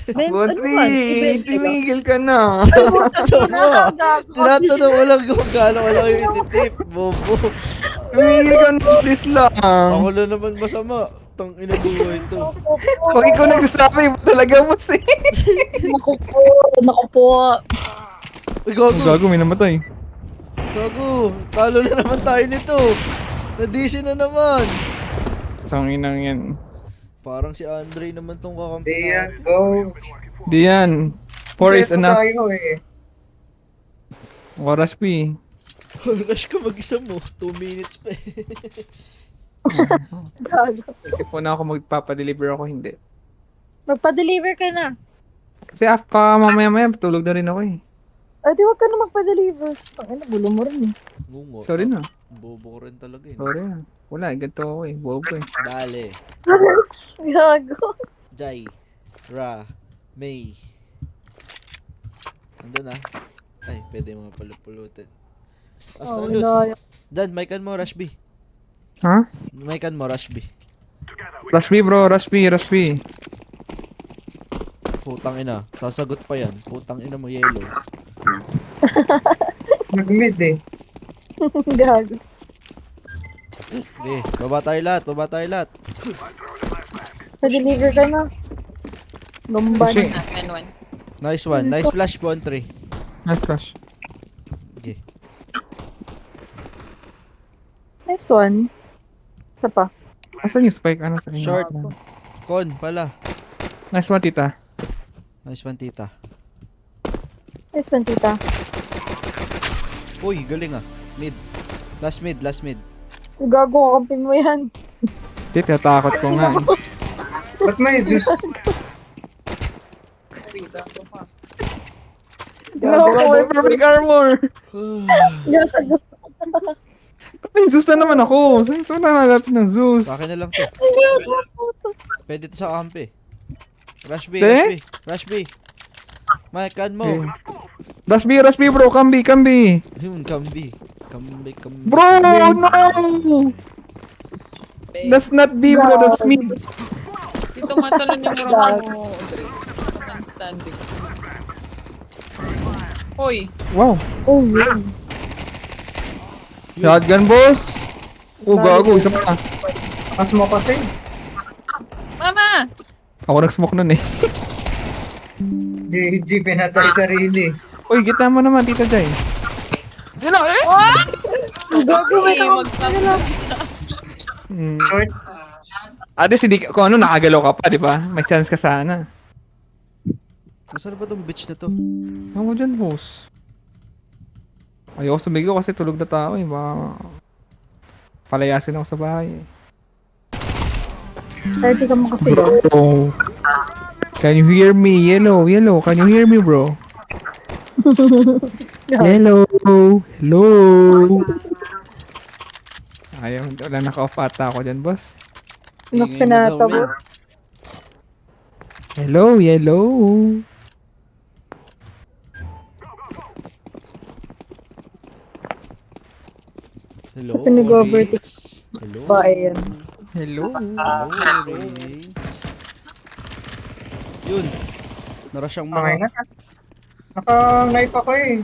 Ano Bontri, man, event ka lang. tumigil ka na. Ito mo. Gago. Tinatanong ko lang kung gaano ka lang yung ititip. Bobo. Tumigil ka na, please Ako lang. na naman masama. Tang ina buhay to. Pag ikaw nagsasabi, iba talaga mo si. Naku po. Naku po. Uy, gago. Gago, may namatay. Gago. Talo na naman tayo nito. Na-DC na naman. Tanginang yan. Parang si Andre naman tong kakampi Diyan, natin. go. Di yan. 4 is Kompleto enough. tayo eh. Oras P. Rush ka mag-isa mo. 2 minutes pa eh. Gago. Isip ko na ako magpapadeliver ako, hindi. Magpa-deliver ka na. Kasi after mamaya-maya, tulog na rin ako eh. Ay, di wag ka na magpa-deliver. Ay, nagulo mo rin eh. Bungo. Sorry na. Bobo ko rin talaga eh. Sorry na. Wala, ganito ako eh. Bobo eh. Dale. Gago. Jai. Ra. May. Andun ah. Ay, pwede mga palupulutin. Oh, Astralus. wala. Dan, mic-an mo, Rush B. Ha? Mic-an mo, Rush B. Rush B bro, Rush B, Rush B. Putang ina. Sasagot pa yan. Putang ina mo, yellow. Nag-mid eh. Gago. Okay, baba tayo lahat. Baba tayo lahat. Pa-deliver ka na. Lumban. Kasi, Nice one. Nice flash, Bontry. nice crush. Okay. Nice one. Isa pa. Asan yung spike? Ano sa inyo? Short. Con pala. Nice one, tita. Nice one, tita. Nice one, tita. Uy, galing ah. Mid. Last mid, last mid. Gago, kakampi mo yan. Tita, takot ko nga eh. Ba't may Zeus? No, may perfect armor! Gago. May Zeus na naman ako. Saan ito nangalapit ng Zeus? Sa akin na lang to. Pwede to sa kampi. Rush B, De? Rush B. Rush B. Mic-an mo. Okay. Rush B bro, kambi, kambi! Yun, kambi. Kambi, kambi. Bro, no! That's not B bro, that's me. Dito matalon yung mura mo, Audrey. Understanding. Hoy, Wow. Oh, yun. Shotgun boss! Oh, gago, isa pa. As mo kasi. mama! Ako nag-smoke nun eh. GG, pinatay sarili. Uy, gitna mo naman, tita Jai. Yun na, eh! Gago, may Sige, kakampi na. Hmm. Short. Ate, hindi kung ano, nakagalaw ka pa, di ba? May chance ka sana. Nasaan ba tong bitch na to? Ano mo dyan, boss? Ayoko sumigaw kasi tulog na tao eh. Baka palayasin ako sa bahay eh. 30 ka mo kasi. Bro. Can you hear me? Yellow, yellow. Can you hear me, bro? Hello. Hello. Ayaw, wala naka-off ata ako dyan, boss. Nok Ingay mo daw, pinata, men. boss. Hello, yellow. Hello, Pinag-overtake. Rix. Hello. Ba, ayan. Hello. Hello, Rix. Yun. Narush ang Okay na. mga... Naka-knife ako eh.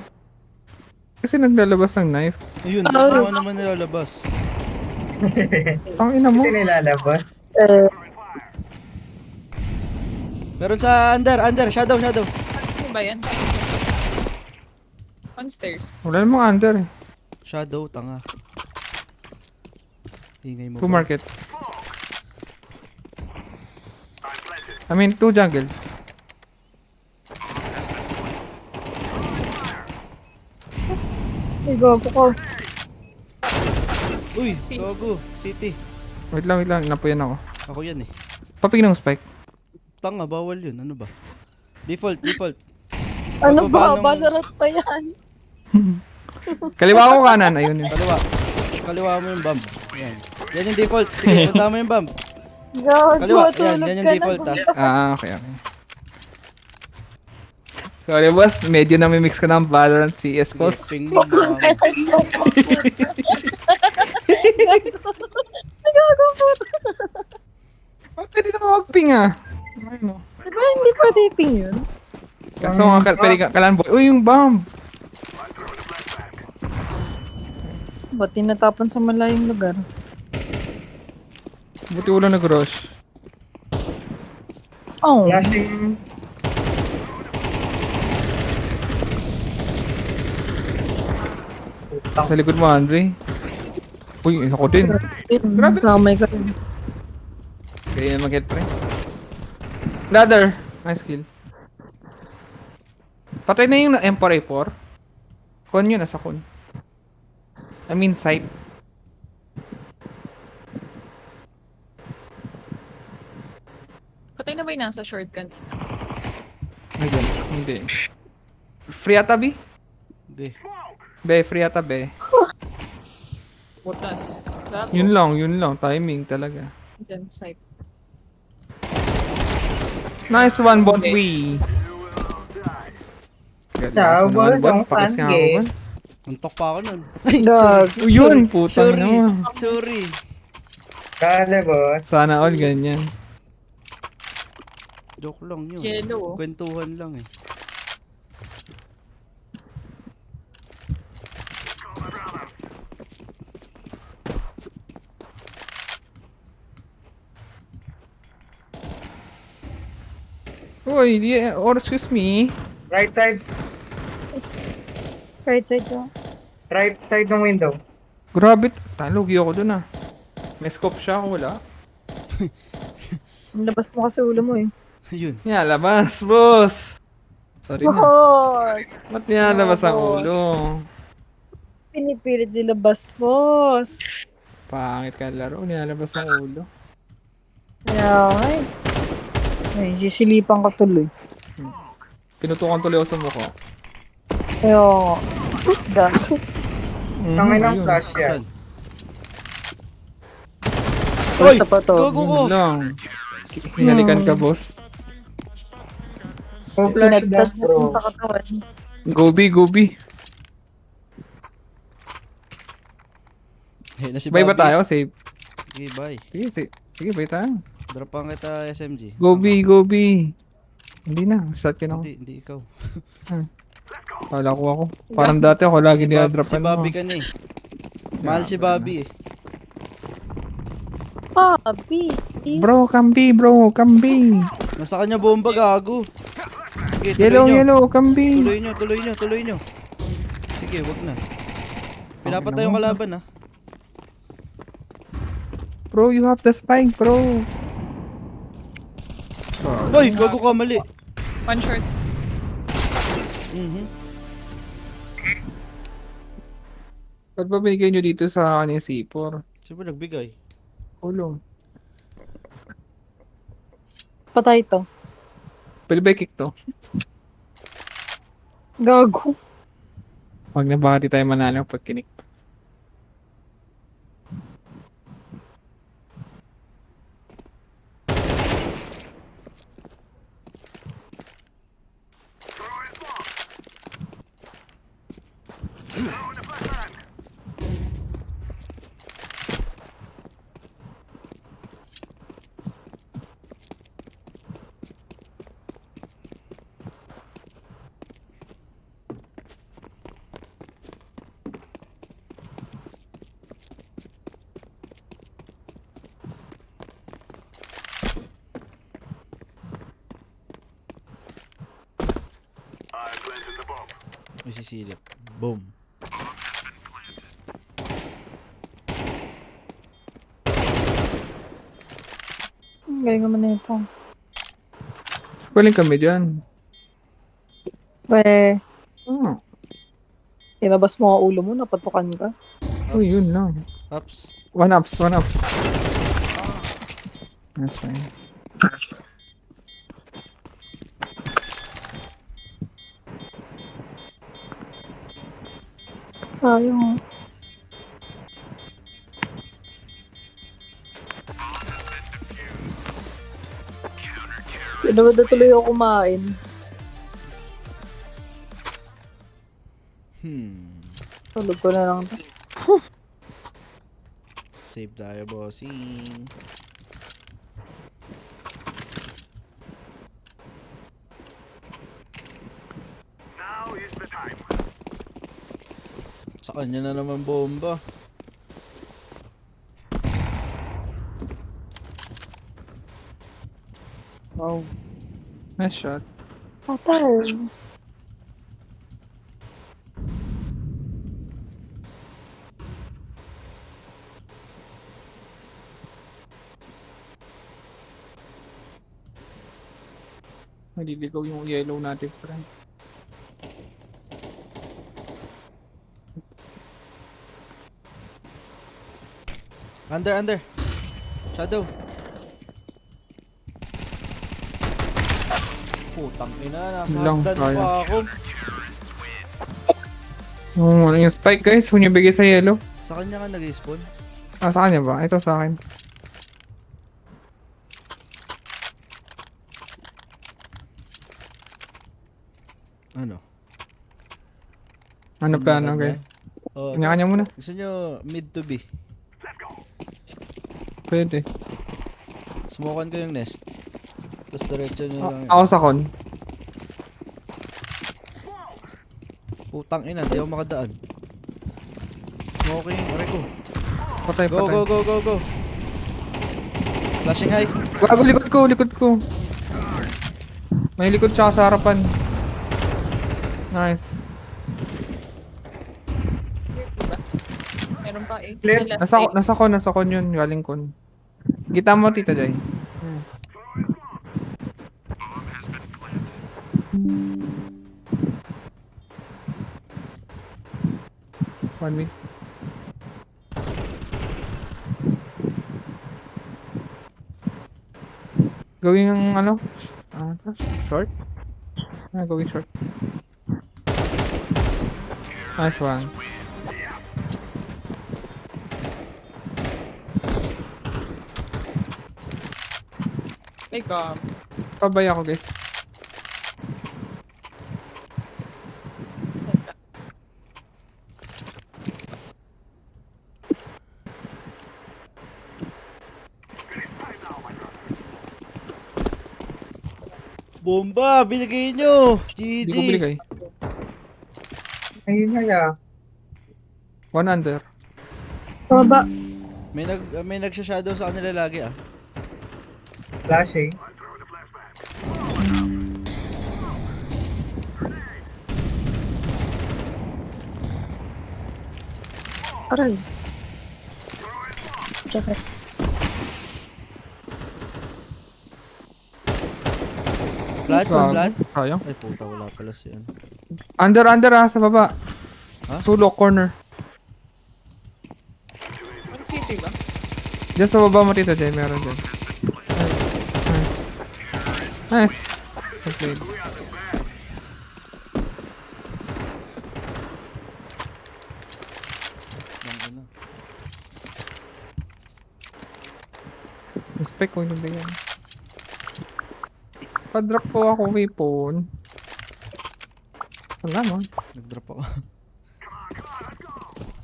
Kasi naglalabas ng knife. Ayun, ano naman nilalabas? Ang ina mo. Kasi nilalabas. Meron sa under, shadow. Ano ba yan? On stairs. Wala namang under eh. Shadow, tanga. Ingay mo Two ba? market. I mean, two jungle. Ay, gago ko. Uy, Si- gago. City. Wait lang. Inapuyan ako. Ako yan eh. Papig ng spike. Tanga, bawal yun. Ano ba? Default. Ano ba? Pagbaba ng- Valorant pa yan. Kaliwa ko kanan. Ayun yun. Kaliwa mo yung bomb. Yan. Yan yung default. Sige, punta mo yung bomb. Gago, Kaliwa. Yan, tulog yan yung ka default na. Okay. Sorry boss, medyo namimix ko ng Valorant CS boss. Ping mo. Gago po. Pwede naman mag-ping ah. Ayun o. Diba Hindi pa taping yun. Kaso nga, pwede ka, kalan boy. Uy, yung bomb! Ba't tinatapon sa malayong lugar? Buti wala nag-rush. Oh, Flashing. Sa likod mo, Andre. Uy, ako din. Grabe. Lamay ka rin. Kaya yan mag-hit pre. Ladder. Nice kill. Patay na yung Empire 4. Con yun, nasa con. I mean, sight. Patay na ba yung nasa short kanina? Ayun, hindi. Free ata, B? Be. Be, free ata, be. Butas. Gago. Yun lang. Timing talaga. Dyan, side. Nice one, bot we. Ciao, boy. Don't Pakis nga ako, fan man. Antok pa ako nun. Ay, Gag. Uy, yun, putang sorry. na. Sorry. Kale, boss. Sana all ganyan. Joke lang yun. Yellow. Kwentuhan lang eh. Uy, yeah, or excuse me. Right side. Right side ko. Right side ng window. Grabe, talugi ako dun ah. May scope siya, ako wala. Ang labas mo kasi ulo mo eh. Yun. Labas, boss. Sorry na. Boss! Ba't labas ang boss. ulo? Pinipilit nilabas, boss. Pangit ka laro, nilalabas ang ulo. Kaya ay. Ay, sisilipan ka tuloy. Pinutukan tuloy ako sa mukha. Kaya, gas. Tangay ng ayun. flash yan. Saan? Uy, sa pa to. Gago ko. Yun lang. Hinalikan ka, boss. Full flash Pinagtad that, mo bro. sa katawan. Gobi. Hey, na si Bye ba Bobby. tayo? Save. Sige, bye. Sige, bye tayo. Dropan kita SMG. Gobi. Hindi na, shot ka na ako. Hindi ikaw. Kala ko ako. Parang dati ako lagi Si nila-dropan mo. Bobby ka na eh. Mahal si Bobby eh. Papi. Bro, kambi. Nasa kanya bomba, gago. Sige, tuloy nyo. Yellow, kambi. Tuloy nyo. Sige, wag na. Pinapatay yung kalaban ah. Bro, you have the spike, bro. Hoy, gago ka, mali. One short. Ba't ba binigay nyo dito sa kanya C4? Sino nagbigay? Ulong. Patay to. Pwede ba i-kick to? Gago. Wag na baka di tayo manalo pag kinik. May sisilip. Boom. Galing naman na ito. Squalling kami dyan. Weh, Oh. tinabas mo ang ulo mo, napatukan ka. Uy, yun lang. Ups. One ups. That's fine. Sayang. Tinawad na tuloy ako kumain. Tulog ko na lang. Save tayo, bossing. Sa kanya na naman bomba. Wow. Nice shot. Patay. Naliligaw yung yellow natin, friend. Under. Shadow. Putang ina, nasa Lang, hagdan kaya. pa ako. Ano yung spike, guys? Kung yung bigay sa yellow. Sa kanya nga nag-spawn. Ah, sa kanya ba? Ito sa akin. Ano? Ano plano, guys? Oh, Kanya-kanya muna. gusto nyo mid to B. Pwede. Smokean ko yung nest. Tapos diretso nyo lang yun. Ako sa con. Putang ina, di ako makadaan. Smoking, aray ko. Patay, Go, patay. go. Flashing high. Gago, likod ko. May likod siya sa harapan. Nice. Meron pa eh. Clear. May last eight. Nasa con yun, galing con. Kita mo, Tita Jai. Nice. One mid. Gawin yung ano? Short? Gawin short. Nice one. May gum. Pabay ako, guys. Bomba, binigay nyo. Hindi GG. ko binigay. Ayun na ya. One under. Baba. May nagsha-shadow sa kanila lagi ah. Flashing. Aray. Check. Flat, Swag. flat. Sayang. Ay puta, wala pala si ano. Under sa baba. Ha? Sulok, corner. One city ba? Diyan sa baba mo, Tita Jai, meron dyan. Nice. Nice. Well played. Bang ina. Respect ko yung bigyan. Pa-drop po ako weapon. Wala mo. Nag-drop ako.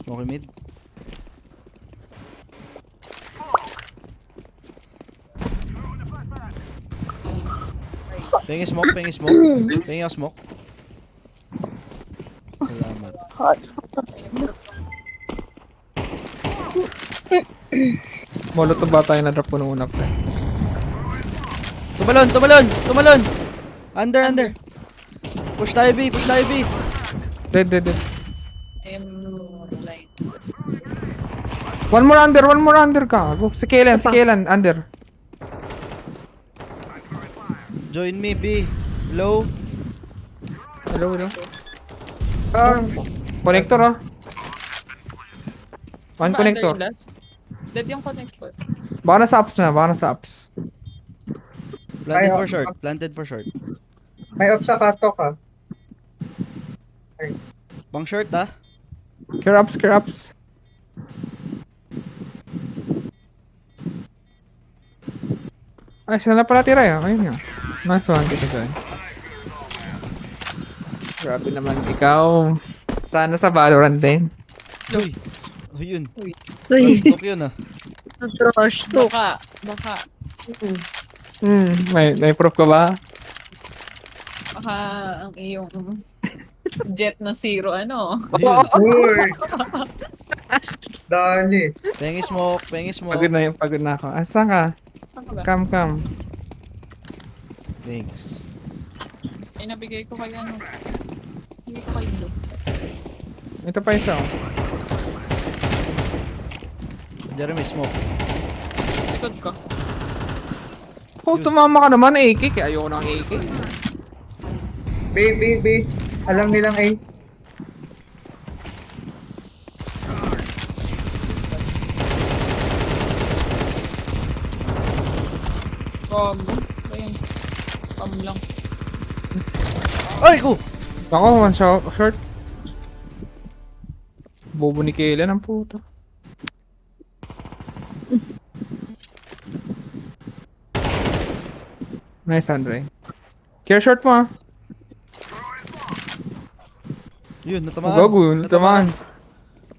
Smoky mid. Pengi smoke. Pengi ako smoke. Salamat. Hot. Molotov ba tayo na-drop ko nung una pre? Tumalon! Under. Push tayo B. Dead. I am blind. One more under ka. Go. Si Kailan, under. Join me B. Low. Hello. Connector ah. One Ba, connector. under yung last? Dead yung connector. Baka nasa apps. Planted for short. May off sa katok ah. Pang short ah. Care ups. Ay, sila na pala tira ya. Ayun nga. Nice one, Tita Jai. Grabe naman ikaw. Sana sa Valorant din. Uy. Ayun. Uy, Tok yun ah. nag-rush to. Baka May proof ka ba? ang iyong Jet na zero, ano? Ayun. Uy! Dali. Pengi smoke, pengi smoke. Pagod na yun, pagod na ako. Asa ka? Ano ba? Come. Thanks. Ay, nabigay ko kay ano. Bigay ko kay Blue. Ito pa isa, oh. Jeremy, smoke. Likod ko. Oh, tumama ka naman, AK. Kaya ayoko ng AK. B. Alam nilang A. Combo. Ayun. Pam lang. Ay, ko! Ako, one short. Bobo ni Kayla ng puta. Nice, Andre. Care short mo, ah. Yun, natamaan. Gago, natamaan.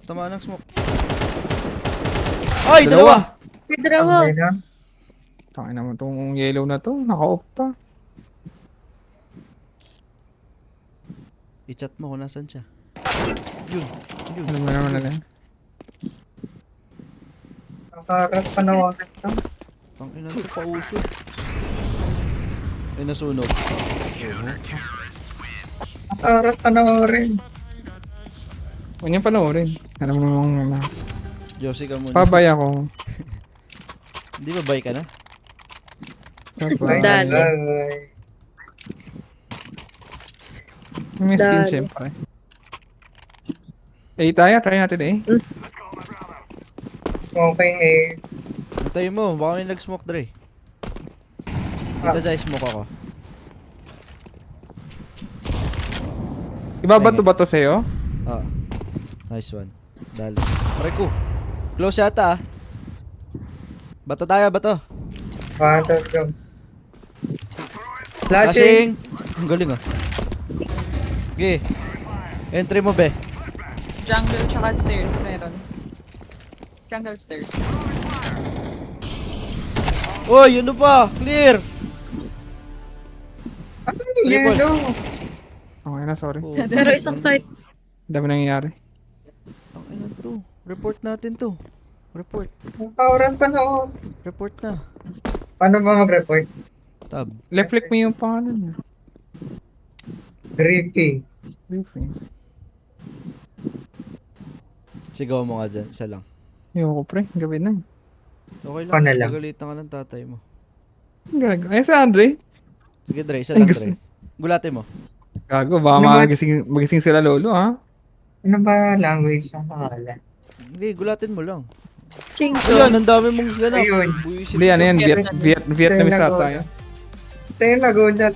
Natamaan ng smoke. Ay, dalawa! May dalawa. Okay na. Tangin naman tong yellow na to. Naka-off pa. I-chat mo kung nasan siya. Yun. Ano mo naman na lang. Nakakarap pa na wakit na. Tangina to, pauso. Ay, nasunog. Nakakarap pa na orange. Huwag niyang panoorin. Alam mo namang na. Josie ka muna. Pabay ako. Hindi ba bay ka na? Pabay. Dali. Ay. May skin Dali. syempre. Tayo. Try natin eh. Okay eh. Antayin mo, baka may nag-smoke, Dre. Kita dyan, smoke ako. Ibabato-bato sa'yo? Ah. Nice one. Dali. Aray ko. Close yata ah. Bato tayo, bato. Battle go. Flashing. Flashing. Ang galing ah. Okay. Entry mo, be. Jungle tsaka stairs meron. Jungle stairs. Uy, ano pa? Clear! Ano yung yellow? Okay na, sorry. Oh, Pero isang side. Dami nangyayari. Tangina to. Report natin to. Report. Nakakarap pa na orange. Report na. Paano ba mag-report? Tab. Left click mo yung pangalan niya. Rippy. Reframe. Sigaw mo nga dyan. Isa lang. Ayoko pre, gabi na. Okay lang. Ako na lang. Pagalitan ka ng tatay mo. Gago. Ay, si Andre. Sige, Dre. Isa Ay, lang, gusto- Dre. Gulatin mo. Gago, baka Ano ba? magising sila lolo, ha? Ano ba language ng pangalan? Hindi, gulatin mo lang. Chinko. Ayan, ang dami mong ganap. Ayun. Buisit Hindi, ano ka. yan, Vietnamese Sa'yo ata nagulat. yun. Sa'yo nagulat.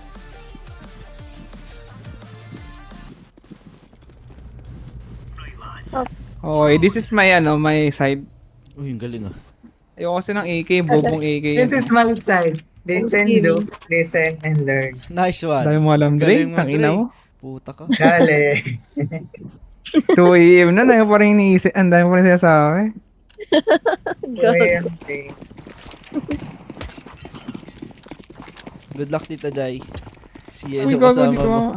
Okay, this is my, my side. Uy, ang galing ah. Ayoko kasi ng AK, bobong AK This yan. is my side. Listen, Gaming. do, listen, and learn. Nice one. Dami mo alam, Dre. Galing mo, Tangina Dre. mo. Puta ka. Dali. 2 AM na, dami pa rin iniisip. Ang dami pa rin sinasabi. Korean things. Good luck, Tita Jai. Si Uy, Yelo gago, kasama dito mo. mo.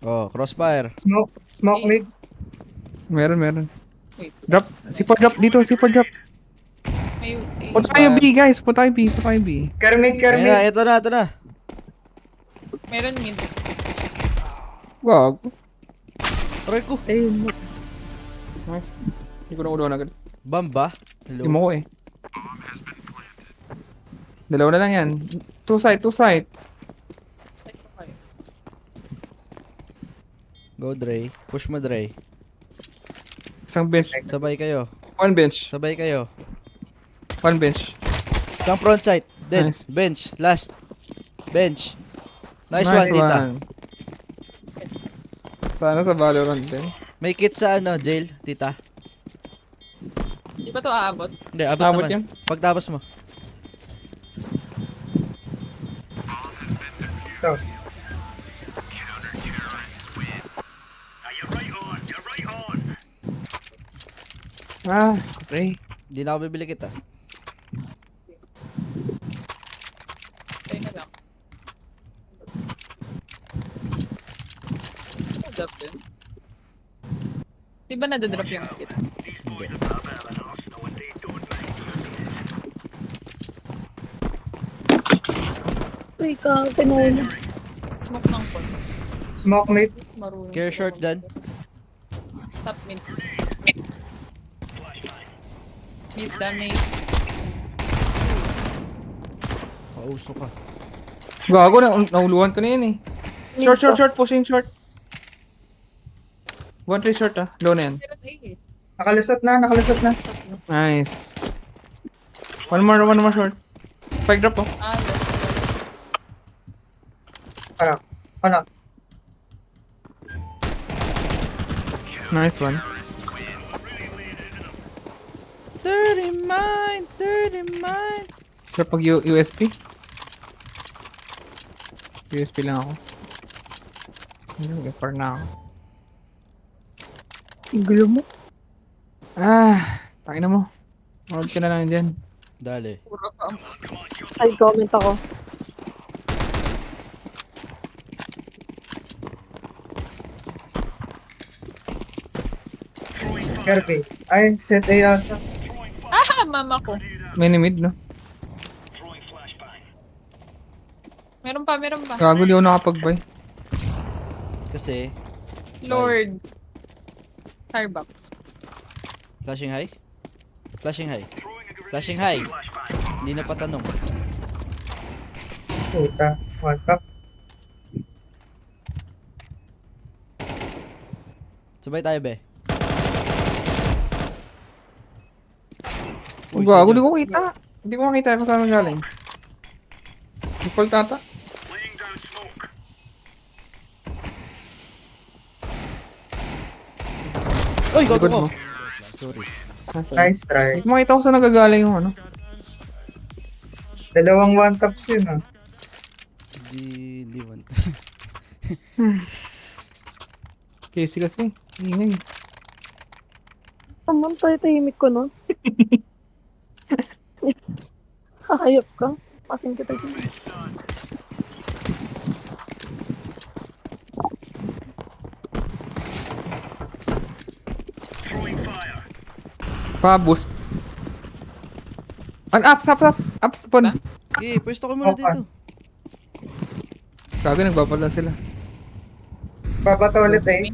Oh, crossfire. Smoke mid. Meron. Wait. Drop. Sipo drop dito, sipo drop. May Punta tayo B, guys. Punta tayo B. Kermit, Ayun na, Kermit. ito na. meron mid. Gago. Aray ko. Ayun. Nice. Hindi ko na ulo agad. Bamba. Hello. Hindi mo ko eh. Dalawa na lang yan. Two side. Go, Dre. Push mo, Dre. Isang bench. Sabay kayo. One bench. Sabay kayo. One bench. Isang front side. Then, Nice. bench. Last. Bench. Nice one, Tita. Sana sa Valorant din. May kit sa jail, Tita. Di ba to aabot? Hindi, abot Abot naman. yan? Pagtapos mo. So, Okay. Hindi na ako bibili kita. Tayo na lang. up yun. Di ba nadadrop yung kit? Hindi. Uy, pinuna. Smoke ng pod. Smoke mid. Marunong. Care short dyan. Top mid. Mid damage. Pauso ka. Gago na, nauluan ko na yun eh. Short, pushing short. 1-3 short ah, low na yan. Meron eh. Nakalusot na. Nice. One more short. Spike drop oh. Ah, last. Ano? Nice one. Dirty mind! Dirty mind! Sir, pag USP? USP lang ako. Gapar na ako. Gulo mo. Takin na mo. Hold ka na lang dyan. Dali. Puro ka. Ay, comment ako. Kirby. Ay, set A ata. Ah, mama ko. Mini mid, no? Meron pa. Gago, di ako nakapag-buy. Kasi, Lord. Starbucks. flashing high? Flashing high. Flashing high. Hindi na patanong. Puta. One tap. Sabay tayo, be. Uy, Gago, sige. di ko kita. Hindi ko makita kung saan galing. Default ata. Uy, gago Likod ko! mo. Sorry. Nice try. Hindi ko makita kung saan nagagaling yung ano. Dalawang one taps yun ah. Hindi man. Casey kasi. Ingay. Taman tayo tahimik ko, no? Hayop ka. Pasing kita dyan. Pa-boost. Ups, pon. Okay, pwesto ko muna Okay. dito. Gago, nagbabala sila. Babato ulit eh.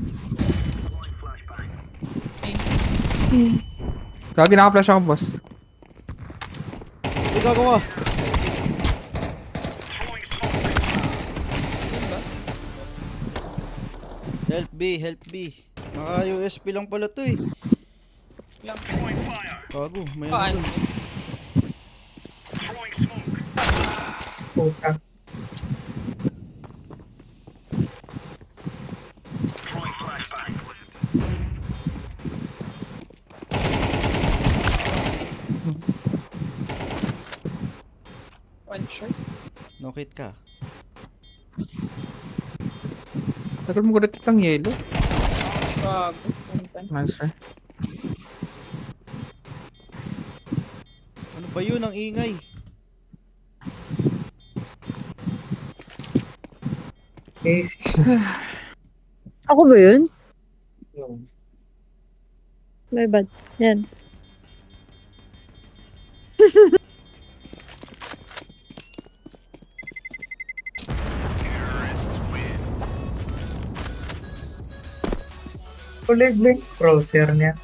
Gago, naka-flash ako, boss. Uy, gago ka! Help B. Naka-USP lang pala to eh. Lang. Gago, may Paan? ano dun. Puta. One shot. No kit ka. Tagal mo gulat itang yellow. Gago. Puntan. Nice, sir. Ano ba yun ang ingay? Easy. Ako ba yun? My bad. Yan. Kulig-lig. Crosshair niya.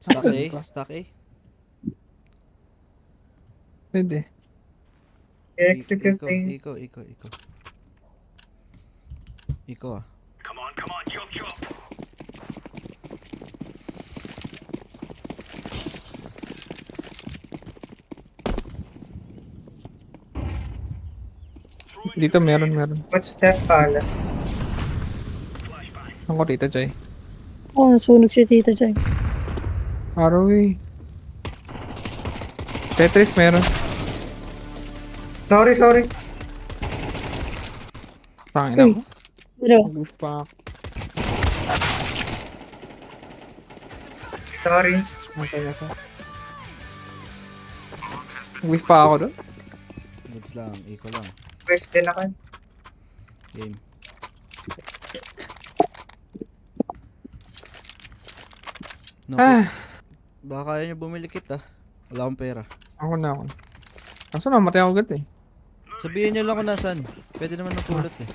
Stack A? Stack A? Pwede. I-execute Iko, eh. Iko. Iko ah. Dito meron. What's that pala? Ako dito, Jay. Oh, nasunog si Tita Jai. Araw eh. Tetris meron. Sorry. Tangin na Uy. mo. Pero, Mag-goof pa ako. Sorry. Nasa. Mag-goof pa ako doon. Goods lang, Iko lang. Guys, din ako. Game. No, baka kaya niyo bumili kit ah. Wala akong pera. Ako na ako. Kaso namatay ako agad eh. Sabihin niyo lang kung nasan. Pwede naman ng pulot eh.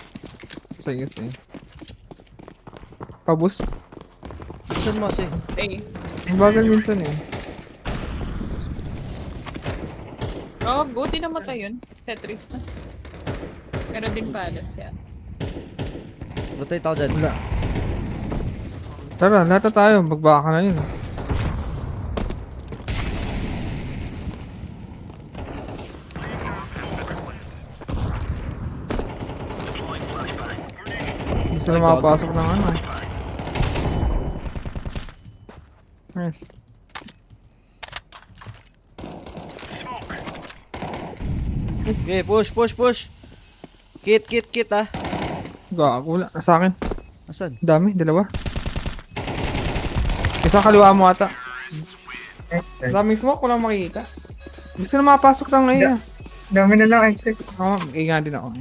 Sige, sige. Pabus. Saan mo kasi? Eh. Ang bagal minsan eh. Oh, buti namatay yun. Tetris na. Pero din palas yan. Rotate ako dyan. Wala. Tara, lahat na tayo. Magbaka na yun. Gusto na Ay, makapasok ng ano. Nice. Okay, push. Kit ah. Gago, wala. Nasa akin. Asan? Dami, dalawa. Isa kaliwa mo ata. Nice try. Daming smoke, walang makikita. Gusto na makapasok ng ngayon. Dami na lang exit. Oo, inga din ako.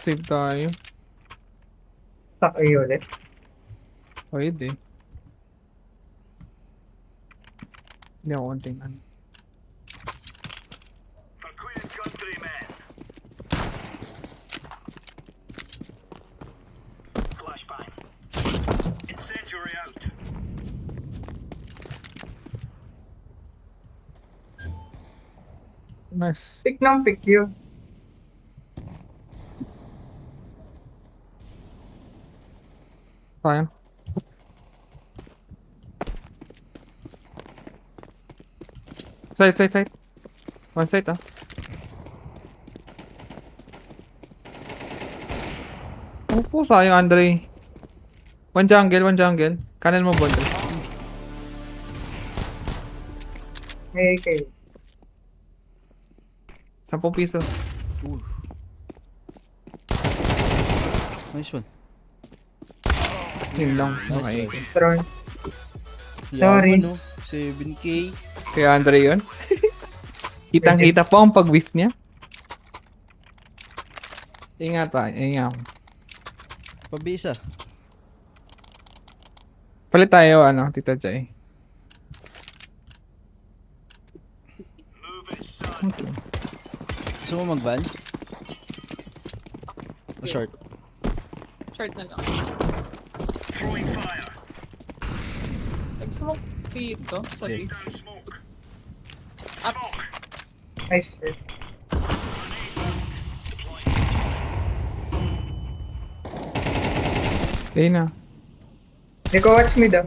Save tayo. Tuck A ulit. Pwede. Hindi ako kontingan. Nice. Pick ng pick yun. Sayang. Side. One side ah. Opo, sayang Andre. One jungle. Kanan mo bundle. May AK. 10 piso. Ooh. Nice one. Yun lang. Nice Okay. one. Drone. Sorry. Yaman, no? 7K. Kaya Andre yun. Kitang-kita po ang pag-whiff niya. Ingat. Pabisa. Palit tayo, Tita Jai. Okay. Gusto mo mag-van? O short? Short na lang. Nag-smoke dito. Sorry. Ups. Nice sir. Ayun na. Hindi ko watch mid ah.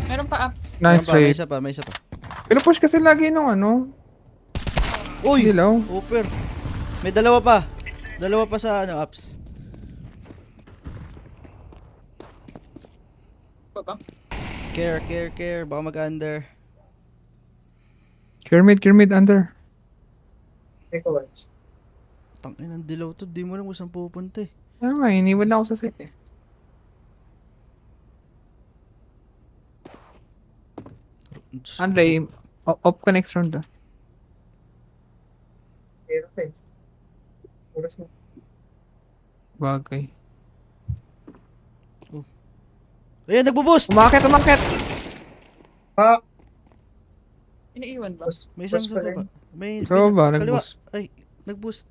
Meron pa ups. Nice May trade. may isa pa. Pero push kasi lagi nung Uy! dilaw. Upper. May dalawa pa. Dalawa pa sa apps. Baba. Care. Baka mag-under. Kermit, under. Hindi ko watch. Tangin ang dilaw to. Di mo lang kung saan pupunta eh. Ano nga, iniwan na ako sa set eh. Diyos ko. Andre, off ka next round ah. Hero pa eh. Puros mo. Bagay. Ayan, nagbo-boost! Umakit! Ah! Iniiwan ba? Boost, May isang boost sa pa rin. baba. May Sa baba, kaliwa. nag-boost. Ay, nag-boost.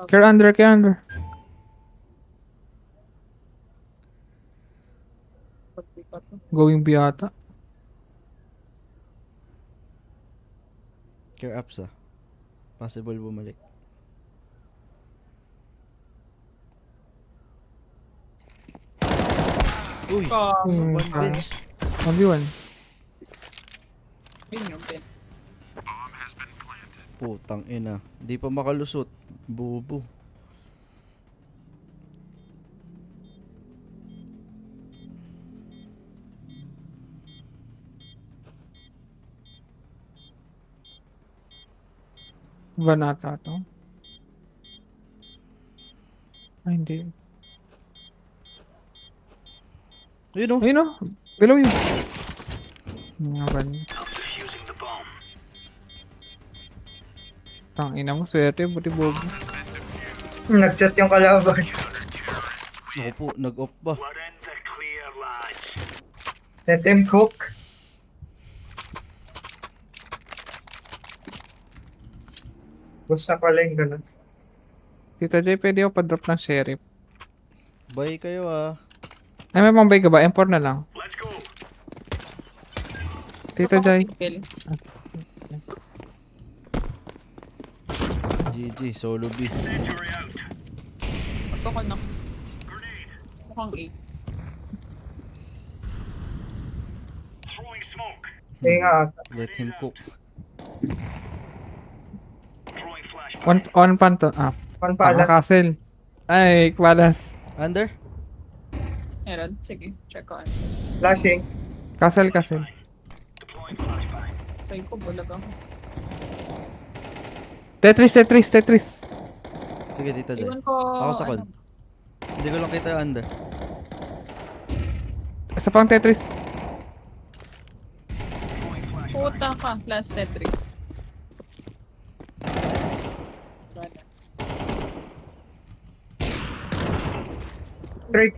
Care under. Going B ata. Care apps ah. Possible bumalik. Uy! Sa one bench. 1v1. Yun yung pin. Putang ina. Di pa makalusot. Bubo. Van ata to. Ay, hindi. Ayun oh. Ayun o. Below you. Mga van. Tangina mo, swerte, buti bobo. Nag-chat yung kalaban. Ako po, nag-off ba? Let him cook. Basta pala yung ganun. Tita J, pwede ako pa-drop ng sheriff. Bye kayo ah. Ay, may pang-buy ka ba? M4 na lang. Tita J. Kill. GG, solo B. Magkakanak. Mukhang A. Kaya nga ata. Let him cook. One pan to. Ah, One tama, pala. castle. Ay, kwalas. Under? Meron. Sige, check ko. Flashing. Castle. Try ko, bulag ako. Tetris. Sige, Tita Jai. Iwan ko... Ako sa con. ano, Hindi ko lang kita yung under. Isa pang Tetris. Puta ka, plus Tetris. Trick.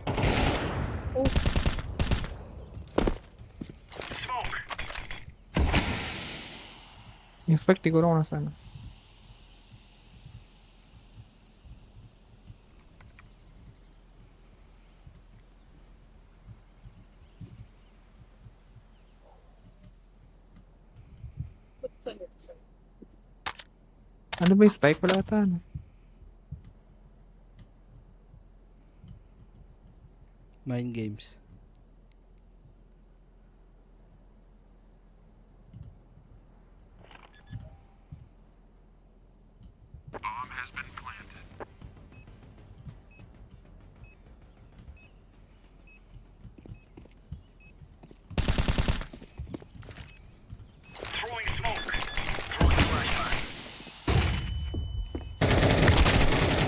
Yung spec, siguro kung nasaan. Ano ba yung spike? Wala ata, ano? Mind games.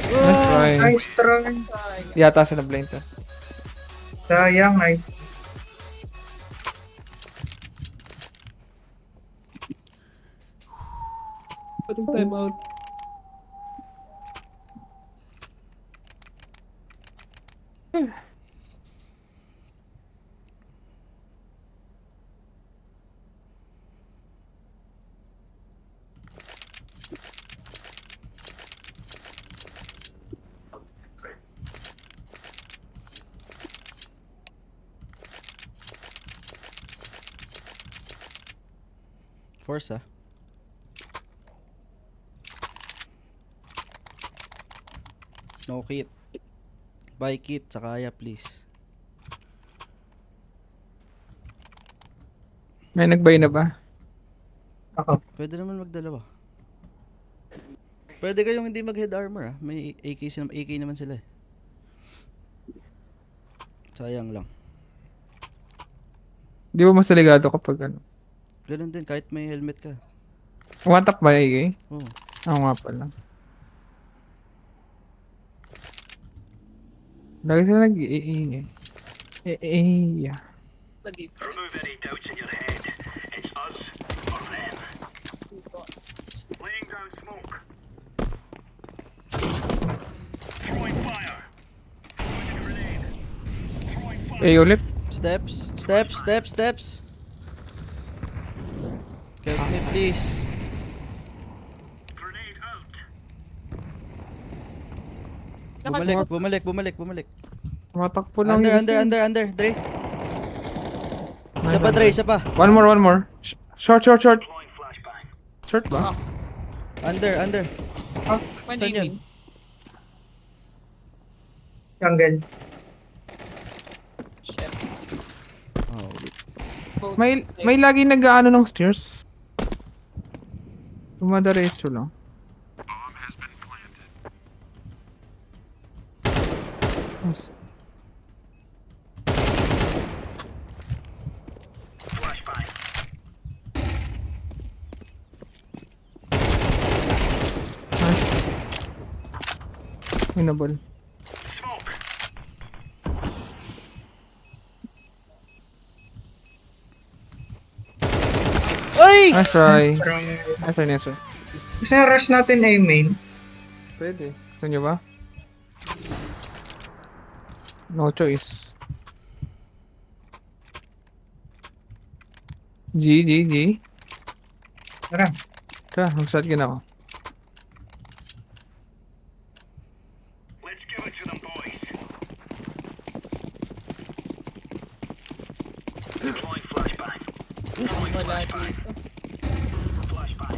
Nice try. Nice try. Yata siya na blind to. Sayang, nice. Pwedeng time out. Force ah. No kit. Buy kit sa kaya please. May nagbay na ba? Ako. Pwede naman magdalawa. Pwede kayong hindi mag head armor ah. May AK naman sila eh. Sayang lang. Di ba mas delikado kapag ano? Ganun din kahit may helmet ka. One tap ba AK? Oh. Oo nga pala. Lagi sila nag-i-i eh. Lagi Remove Felix. any doubts in your head. It's us or them. Lost. Laying down smoke. Throwing fire. Throwing a grenade. Throwing fire. Eh, ulit. Steps. Help me please. Grenade out. Bumalik. Tumatakpo lang yung Under. Dre. Isa pa, Dre, isa pa. One more. Short. Deploying flashbang. Short ba? Under. When Saan yun? aiming? Jungle. Shit. Oh, Both May lagi nag-ano ng stairs. Dumadaretso lang. Yes. Flashbang. Winnable. Smoke. Ay! Nice try. Strong. Nice try. Gusto nyo rush natin A main? Pwede. Gusto nyo ba? No choice. G. Tara. Tara, mag-shotgun ako. Let's give it to them, boys. Deploying flashbang. Wala dito. Flashbang.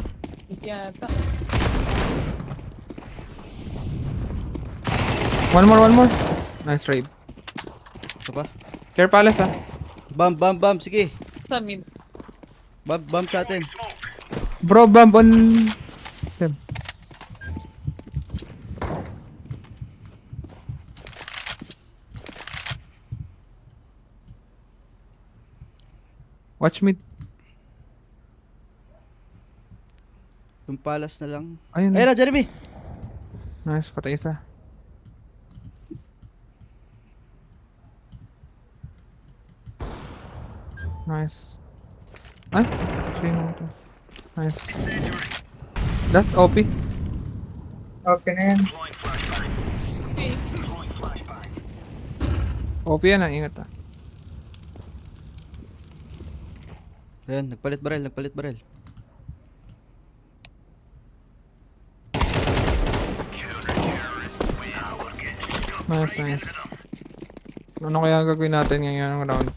Yata. One more. Nice raid. Ito pa. Care Palace ah. Bam. Sige. Sa mid. Bam sa atin. Smoke. Bro, bomb on them. Watch me. Yung palas na lang. Ayun. Ayun na, Jeremy. Nice, patay isa. Nice. Ay, sino ito? Nice. That's OP. Okay na yan. Deploying flashbang. Okay. Deploying flashbang. OP yan ah, ingat ah. Ayan, nagpalit barrel. Nice. Ano kaya gagawin natin ngayong round?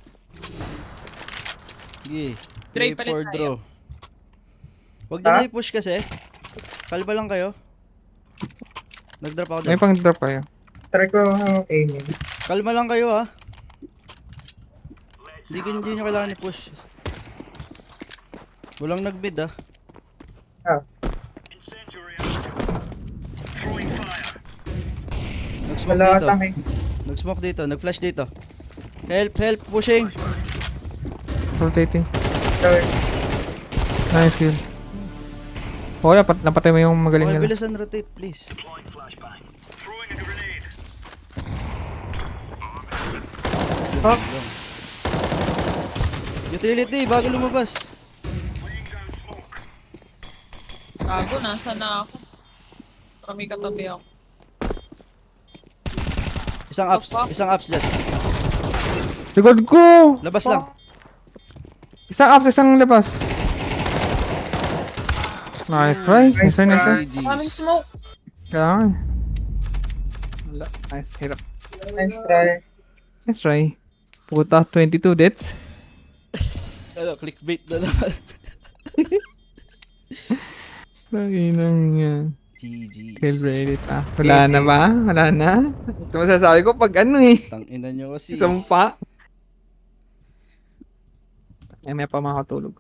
Sige. Dre, Play palit for tayo. draw. Huwag nyo na i-push kasi. Kalma lang kayo. Nag-drop ako May dyan. pang drop kayo. Try ko A main. Kalma lang kayo ha. Hindi nyo kailangan i-push. Walang nag-mid ha. Incendiary out. Throwing fire. Nag-smoke Wala dito. atang eh. Nag-smoke dito. Nag-flash dito. Help, pushing. Rotating. Sorry. Nice kill. Oh, napatay mo yung magaling Okay, nila. bilisan rotate please. Deploying flashbang. Throwing a grenade. Oh. Utility, bago lumabas. Laying down smoke. Gago, nasa na ako. Kami katabi ako. Isang ups dyan. Likod ko! Labas lang. Isang ups, isang labas. Nice try. Nice try. Maraming smoke. Kaya nga. Wala. Nice, hirap. Nice try. Nice try. Puta, 22 deaths. Ano, clickbait na naman. Naginang yan. GG. Kill ready pa. Wala na ba? Wala na? Ito masasabi ko pag ano eh. Tangina nyo kasi. Sumpa. Ay, may pa makatulog.